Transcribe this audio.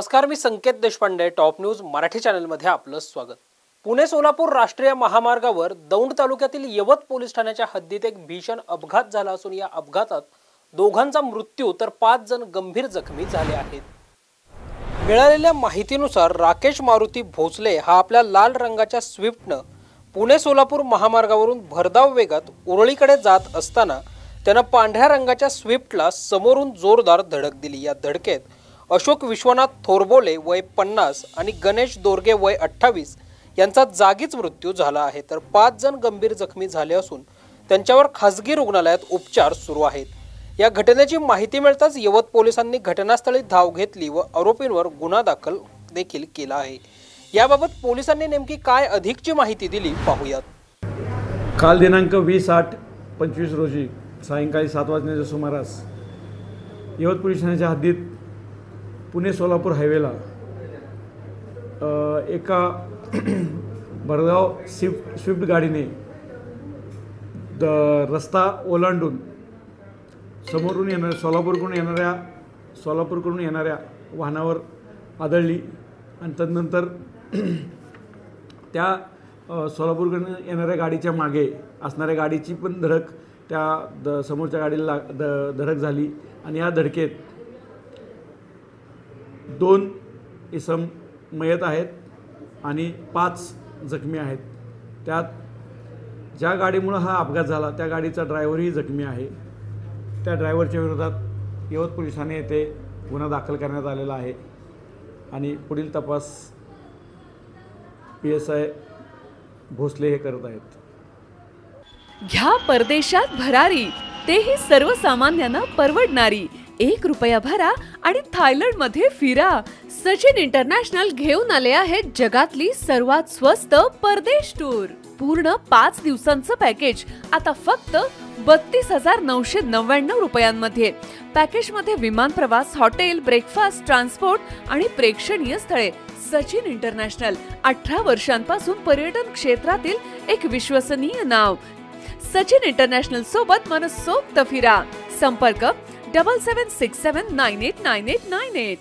नमस्कार, मी संकेत Deshpande, top news Marathi चॅनलमध्ये आपलं स्वागत। पुणे सोलापूर राष्ट्रीय महामार्गावर दौंड तालुक्यातील यवत पोलीस ठाण्याच्या हद्दीत एक भीषण अपघात झाला असून या अपघातात दोघांचा मृत्यू तर 5 जण गंभीर जखमी झाले आहेत। मिळालेल्या माहितीनुसार राकेश मारुती भोसले हा आपल्या लाल रंगाच्या स्विफ्टनं पुणे सोलापूर महामार्गावरून भरधाव वेगात उरळीकडे जात असताना त्यानं पांढऱ्या रंगाच्या स्विफ्टला समोरून जोरदार धडक दिली। या धडकेत अशोक विश्वनाथ थोरबोले वय 50 आणि गणेश दोरगे वय 28 यांचा जागीच मृत्यू झाला आहे, तर 5 जण गंभीर जखमी झाले असून त्यांच्यावर खासगी रुग्णालयात उपचार सुरू आहेत। या घटनेची माहिती मिळताच यवत पोलिसांनी घटनास्थळी धाव घेतली व आरोपींवर गुन्हा दाखल देखील केला आहे। याबाबत पोलिसांनी नेमकी काय अधिकची माहिती दिली पाहूयात। काल दिनांक 20/8/25 रोजी सायंकाळी 7 वाजण्याच्या सुमारास यवत पोलीस ठाण्याच्या हद्दीत पुणे सोलापूर हायवेला एका भरधाव स्विफ्ट गाडीने रस्ता ओलांडून समोरून सोलापूरकडून येणाऱ्या वाहनावर आदळली आणि तदनंतर त्या सोलापूरकडून येणाऱ्या गाडीच्या मागे असणाऱ्या गाडीची पण धडक त्या समोरच्या गाडीला धडक झाली आणि या धडकेत 2 इसम मयत आहेत आणि 5 जखमी आहेत। त्यात ज्या गाडीमुळे हा अपघात झाला त्या गाडीचा ड्रायव्हरही जखमी आहे। त्या ड्रायव्हरच्या विरोधात यवत पोलिसांनी येथे गुन्हा दाखल करण्यात आलेला आहे आणि पुढील तपास PSI भोसले हे करत आहेत। घ्या परदेशात भरारी, तेही सर्वसामान्यांना परवडणारी। 1 रुपया भरा आणि थायलंडमध्ये फिरा। सचिन इंटरनॅशनल घेऊन आले आहेत जगातली सर्वात स्वस्त परदेश टूर। पूर्ण 5 दिवसांचं पॅकेज आता फक्त 32,999 रुपयांमध्ये। पॅकेजमध्ये विमान प्रवास, हॉटेल, ब्रेकफास्ट, ट्रान्सपोर्ट आणि प्रेक्षणीय स्थळे। सचिन इंटरनॅशनल 18 वर्षांपासून पर्यटन क्षेत्रातील एक विश्वसनीय नाव। सचिन इंटरनॅशनल सोबत मनसोक्त फिरा। संपर्क 7767989898।